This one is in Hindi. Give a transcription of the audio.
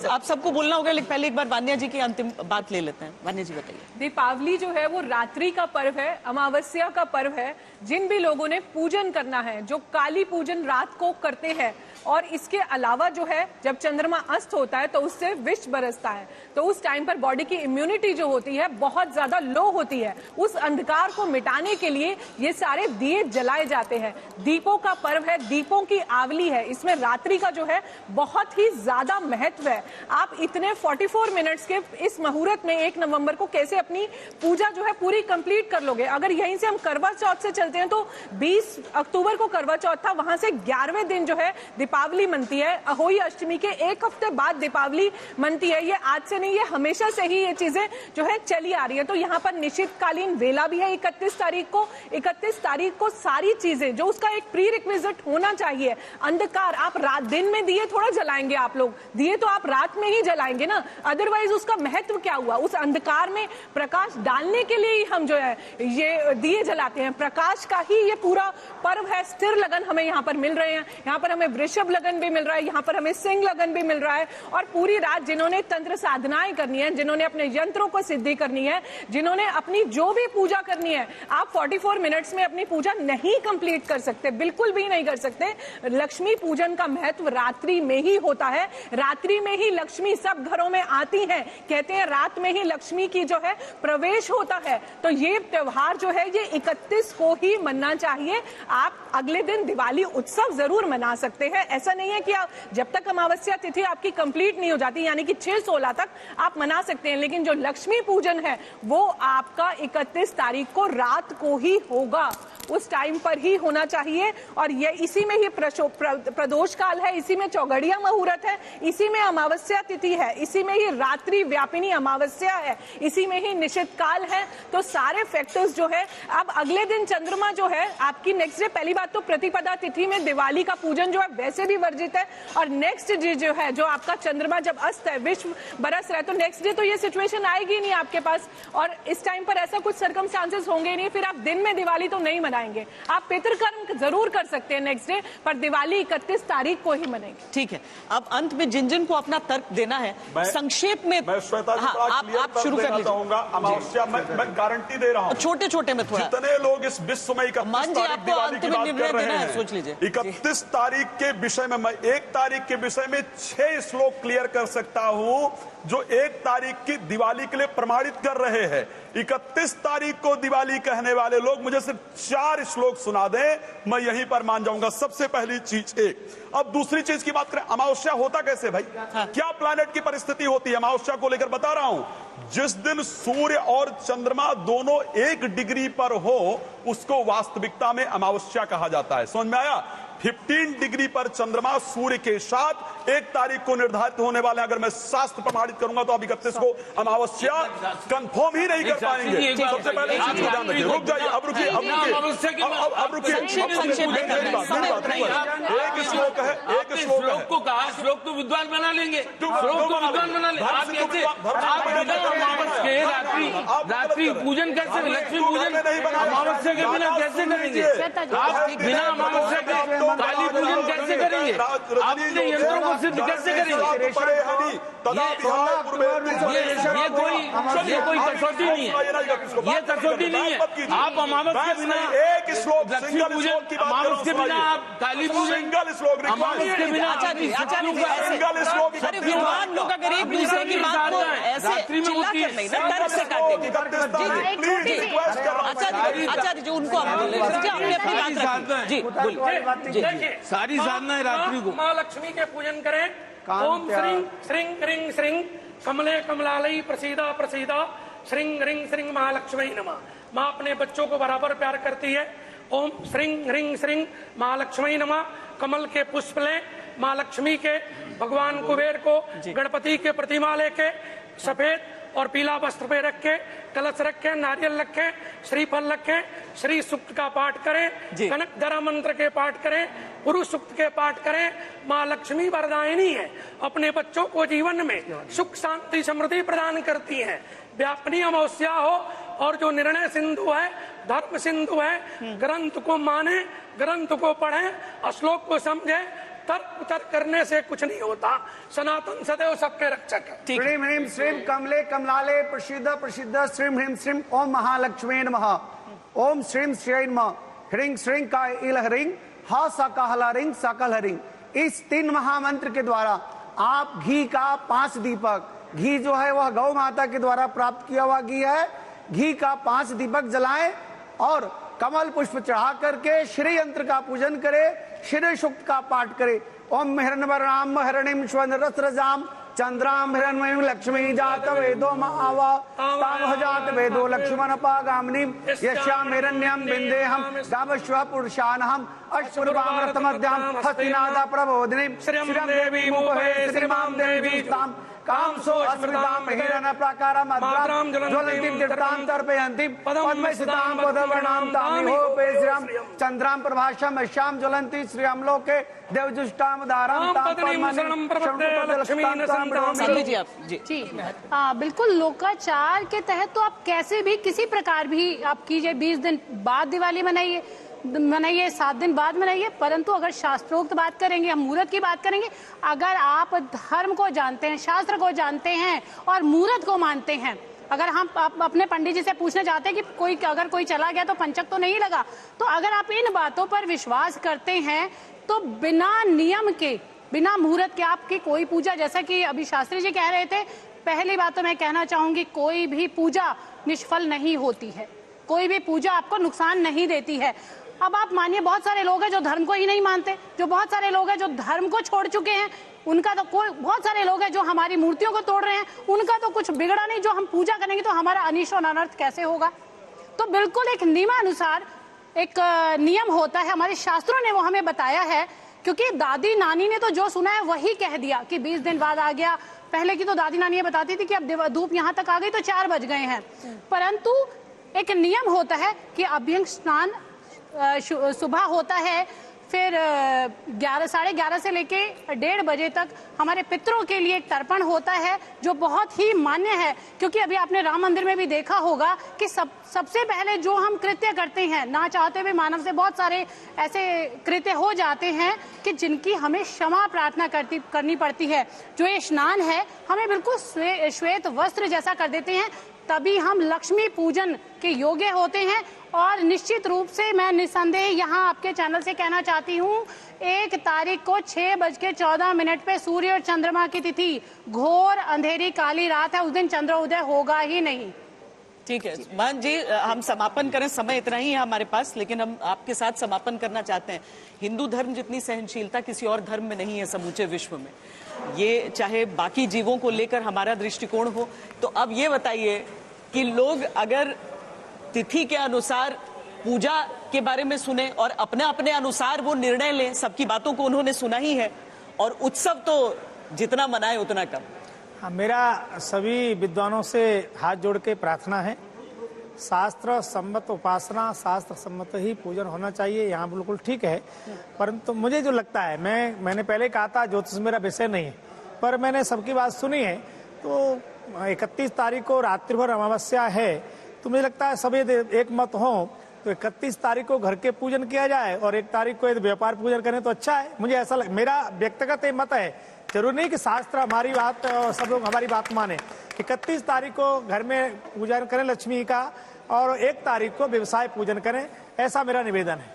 आप सबको बोलना होगा, लेकिन पहले एक बार वान्या जी की अंतिम बात ले लेते हैं। वान्या जी बताइए। दीपावली जो है वो रात्रि का पर्व है, अमावस्या का पर्व है। जिन भी लोगों ने पूजन करना है, जो काली पूजन रात को करते हैं, और इसके अलावा जो है जब चंद्रमा अस्त होता है तो उससे विष बरसता है, तो उस टाइम पर बॉडी की इम्यूनिटी जो होती है बहुत ज्यादा लो होती है। उस अंधकार को मिटाने के लिए ये सारे दिए जलाए जाते हैं। दीपों का पर्व है, दीपों की आवली है, इसमें रात्रि का जो है बहुत ही ज्यादा महत्व है। आप इतने 44 मिनट्स के इस मुहूर्त में 1 नवंबर को कैसे अपनी पूजा जो है पूरी कंप्लीट कर लोगे? अगर यहीं से हम करवा चौथ से चलते हैं तो 20 अक्टूबर को करवा चौथ था, वहां से 11वें दिन जो है दीपावली मनती है। अहोई अष्टमी के 1 हफ्ते बाद दीपावली मनती है। ये आज से नहीं, ये हमेशा से ही ये चीजें जो है चली आ रही है। तो यहाँ पर निश्चितकालीन वेला भी है 31 तारीख को। 31 तारीख को सारी चीजें जो उसका एक प्री रिक्विजिट होना चाहिए, अंधकार, आप रात दिन में दिए थोड़ा जलाएंगे, आप लोग दिए तो आप रात में ही जलाएंगे ना, अदरवाइज उसका महत्व क्या हुआ? उस अंधकार में प्रकाश डालने के लिए ही हम जो है ये दिए जलाते हैं। प्रकाश का ही ये पूरा पर्व है। स्थिर लगन हमें यहाँ पर मिल रहे हैं, यहाँ पर हमें वृषभ लगन भी मिल रहा है, यहाँ पर हमें सिंह लगन भी मिल रहा है। और पूरी रात जिन्होंने तंत्र साधनाएं करनी है, जिन्होंने अपने यंत्रों को सिद्धि करनी है, जिन्होंने अपनी जो भी पूजा करनी है, आप 44 मिनट्स में अपनी पूजा नहीं कंप्लीट कर सकते, बिल्कुल भी नहीं कर सकते। लक्ष्मी पूजन का महत्व रात्रि में ही होता है। रात्रि में ही लक्ष्मी सब घरों में आती है। कहते हैं रात में ही लक्ष्मी की जो है प्रवेश होता है। तो ये त्योहार जो है ये 31 को ही मनना चाहिए। आप अगले दिन दिवाली उत्सव जरूर मना सकते हैं, ऐसा नहीं है कि आप जब तक अमावस्या तिथि आपकी कंप्लीट नहीं हो जाती, यानी कि 6-16 तक आप मना सकते हैं, लेकिन जो लक्ष्मी पूजन है वो आपका 31 तारीख को रात को ही होगा, उस टाइम पर ही होना चाहिए। और ये इसी में ही प्रदोष काल है, इसी में चौगड़िया मुहूर्त है, इसी में अमावस्या तिथि है, इसी में ही रात्रि व्यापिनी अमावस्या है, इसी में ही निश्चित काल है। तो सारे फैक्टर्स जो है, अब अगले दिन चंद्रमा जो है आपकी नेक्स्ट डे, पहली बात तो प्रतिपदा तिथि में दिवाली का पूजन जो है वैसे भी वर्जित है, और नेक्स्ट डे जो है जो आपका चंद्रमा जब अस्त है, विश्व बरस रहा है, तो नेक्स्ट डे तो ये सिचुएशन आएगी नहीं आपके पास, और इस टाइम पर ऐसा कुछ सर्कमस्टांसेस होंगे नहीं, फिर आप दिन में दिवाली तो नहीं मनाएंगे। आप पितृकर्म जरूर कर सकते हैं नेक्स्ट डे, पर दिवाली 31 तारीख को ही मनाएंगे। ठीक है, अब अंत में जिन जिन को अपना तर्क देना है संक्षेप में मैं श्वेता जी आप शुरू कर लीजिए। अमावस्या मैं गारंटी दे रहा हूँ, छोटे छोटे में थोड़ा, जितने लोग इस विश्व में 31 तारीख दिवाली की बात कर रहे हैं, सोच लीजिए 31 तारीख के विषय में मैं 1 तारीख के विषय में 6 श्लोक क्लियर कर सकता हूं जो 1 तारीख की दिवाली के लिए प्रमाणित कर रहे हैं। 31 तारीख को दिवाली कहने वाले लोग मुझे सिर्फ 4 श्लोक सुना दें, मैं यहीं पर मान जाऊंगा। सबसे पहली चीज एक। अब दूसरी चीज की बात करें, अमावस्या होता कैसे भाई? क्या प्लैनेट की परिस्थिति होती है अमावस्या को लेकर? बता रहा हूं, जिस दिन सूर्य और चंद्रमा दोनों 1 डिग्री पर हो उसको वास्तविकता में अमावस्या कहा जाता है। समझ में आया? 15 डिग्री पर चंद्रमा सूर्य के साथ 1 तारीख को निर्धारित होने वाले, अगर मैं शास्त्र प्रमाणित करूंगा तो अब 31 को अमावस्या कंफर्म ही नहीं कर पाएंगे। सबसे पहले इस चीज को ध्यान रखिए। रुक जाइए, अब रुकिए, अब रुकिए। एक श्लोक है, एक श्लोक को कहा, श्लोक तो विद्वान बना लेंगे, रात्रि पूजन कैसे, लक्ष्मी पूजन अमावस्या के बिना कैसे करेंगे? आप बिना अमावस्या के काली पूजन कैसे करेंगे? आप अपने यंत्रों को सिद्ध कैसे करेंगे? ये कोई कसौटी नहीं है, ये कसौटी नहीं है। आप अमावस्या के बिना एक श्लोक, लक्ष्मी पूजन, अमावस्या के बिना आप काली पूजन, अमावस्या के बिना सिंगल श्लोक विद्वान लोग अगर एक दूसरे की बात को ऐसे चिल्ला कर नहीं ना डर से काटेंगे। आचार्य जो उनको आप बोले अपनी अपनी बात रखें। जी बोलिए। सारी साधनाएं रात्रि को माँ लक्ष्मी के पूजन करें। ओम श्रीं श्रीं ह्रीं श्रीं कमले कमलालयी प्रसीदा प्रसीदा श्रीं ह्रीं श्रीं महालक्ष्मी नमः। माँ अपने बच्चों को बराबर प्यार करती है। ओम श्रीं ह्रीं श्रीं महालक्ष्मी नमः। कमल के पुष्प लें, माँ लक्ष्मी के, भगवान कुबेर को, गणपति के प्रतिमा लेके सफेद और पीला वस्त्र पे रख के, कलश रखे, नारियल रखे, श्रीफल रखे, श्री सूक्त का पाठ करें, कनक धरा मंत्र के पाठ करें, पुरुष सूक्त के पाठ करें। माँ लक्ष्मी वरदायिनी है, अपने बच्चों को जीवन में सुख शांति समृद्धि प्रदान करती हैं। व्यापनी अमावस्या हो और जो निर्णय सिंधु है, धर्म सिंधु है, ग्रंथ को माने, ग्रंथ को पढ़ें, श्लोक को समझें, तर्क वितर्क करने से कुछ नहीं होता। सनातन सदैव सबके रक्षक है। ह्रीं ह्रीं श्रीं कमले कमलाले प्रसिद्ध प्रसिद्ध श्रीं ह्रीं श्रीं ओम महालक्ष्मी नमः। ओम श्रीं श्रीं नमः। ह्रीं श्रीं का इल ह्रीं हा सकहला रिंग सकल हरिंग। इस 3 महामंत्र के द्वारा आप घी का 5 दीपक, घी जो है वह गौ माता के द्वारा प्राप्त किया हुआ घी है, घी का 5 दीपक जलाएं और कमल पुष्प चढ़ा करके श्री यंत्र का पूजन करे, श्री सूक्त का पाठ करे। ओम हिरण्यवर्णाम हिरण्यं स्वनरस्रजाम चंद्राम हिरण्मयीं लक्ष्मी जात वेदो महावा तामह जात वेदो लक्ष्मण पागामिनी यस्याम हिरण्यं बिंदेहम गावश्व पुरुषानहम अश्वरूपाम रथमध्याम हस्तिनादा प्रबोधिनी श्रीयं देवी मुपहे श्रीमां देवी ताम कामसो अस्मृताम हिरण प्राकारम अद्राम ज्वलंतीं जटां तर्पयन्तीं पद्मस्थितां पदवर्णां तामिहो पेश्रियं चंद्रां प्रभाषम श्याम ज्वलंती श्रियं लोके देवजुष्टां दारां तां पद्मनिं जी बिल्कुल लोकाचार के तहत तो आप कैसे भी किसी प्रकार भी आप कीजिए, 20 दिन बाद दिवाली मनाइए, 7 दिन बाद मनाइए, परंतु अगर शास्त्रोक्त बात करेंगे, हम मुहूर्त की बात करेंगे, अगर आप धर्म को जानते हैं, शास्त्र को जानते हैं और मुहूर्त को मानते हैं, अगर हम अपने पंडित जी से पूछना चाहते हैं कि अगर कोई चला गया तो पंचक तो नहीं लगा, तो अगर आप इन बातों पर विश्वास करते हैं तो बिना नियम के, बिना मुहूर्त के आपकी कोई पूजा, जैसा कि अभी शास्त्री जी कह रहे थे, पहली बात तो मैं कहना चाहूंगी कोई भी पूजा निष्फल नहीं होती है, कोई भी पूजा आपको नुकसान नहीं देती है। अब आप मानिए बहुत सारे लोग हैं जो धर्म को ही नहीं मानते, जो बहुत सारे लोग हैं जो धर्म को छोड़ चुके हैं, उनका तो कोई, बहुत सारे लोग हैं जो हमारी मूर्तियों को तोड़ रहे हैं, उनका तो कुछ बिगड़ा नहीं, जो हम पूजा करेंगे तो हमारा अनिष्ट और अनर्थ कैसे होगा। तो बिल्कुल एक नियमानुसार एक नियम होता है, हमारे शास्त्रों ने वो हमें बताया है, क्योंकि दादी नानी ने तो जो सुना है वही कह दिया कि 20 दिन बाद आ गया। पहले की तो दादी नानी ये बताती थी कि अब धूप यहाँ तक आ गई तो 4 बज गए हैं, परंतु एक नियम होता है कि अभ्यंग स्नान सुबह होता है, फिर 11-11:30 से लेके 1:30 बजे तक हमारे पितरों के लिए एक तर्पण होता है जो बहुत ही मान्य है, क्योंकि अभी आपने राम मंदिर में भी देखा होगा कि सबसे पहले जो हम कृत्य करते हैं, ना चाहते हुए मानव से बहुत सारे ऐसे कृत्य हो जाते हैं कि जिनकी हमें क्षमा प्रार्थना करनी पड़ती है। जो ये स्नान है हमें बिल्कुल श्वेत वस्त्र जैसा कर देते हैं, तभी हम लक्ष्मी पूजन के योग्य होते हैं। और निश्चित रूप से मैं निसंदेह यहाँ आपके चैनल से कहना चाहती हूँ, 1 तारीख को 6:14 पे सूर्य और चंद्रमा की तिथि, घोर अंधेरी काली रात है, उस दिन चंद्रोदय होगा ही नहीं। ठीक है मान जी, हम समापन करें, समय इतना ही है हमारे पास, लेकिन हम आपके साथ समापन करना चाहते हैं। हिंदू धर्म जितनी सहनशीलता किसी और धर्म में नहीं है समूचे विश्व में, ये चाहे बाकी जीवों को लेकर हमारा दृष्टिकोण हो। तो अब ये बताइए कि लोग अगर तिथि के अनुसार पूजा के बारे में सुने और अपने अपने अनुसार वो निर्णय लें, सबकी बातों को उन्होंने सुना ही है, और उत्सव तो जितना मनाए उतना कम। हाँ, मेरा सभी विद्वानों से हाथ जोड़ के प्रार्थना है, शास्त्र सम्मत उपासना, शास्त्र सम्मत ही पूजन होना चाहिए, यहाँ बिल्कुल ठीक है। परंतु मुझे जो लगता है, मैंने पहले कहा था ज्योतिष मेरा विषय नहीं है, पर मैंने सबकी बात सुनी है, तो 31 तारीख को रात्रि भर अमावस्या है, तो मुझे लगता है सभी एक मत हो तो 31 तारीख को घर के पूजन किया जाए और 1 तारीख को व्यापार पूजन करें तो अच्छा है। मुझे ऐसा मेरा व्यक्तिगत मत है, जरूरी नहीं कि शास्त्र हमारी बात और सब लोग हमारी बात माने। 31 तारीख को घर में पूजन करें लक्ष्मी का और 1 तारीख को व्यवसाय पूजन करें, ऐसा मेरा निवेदन है।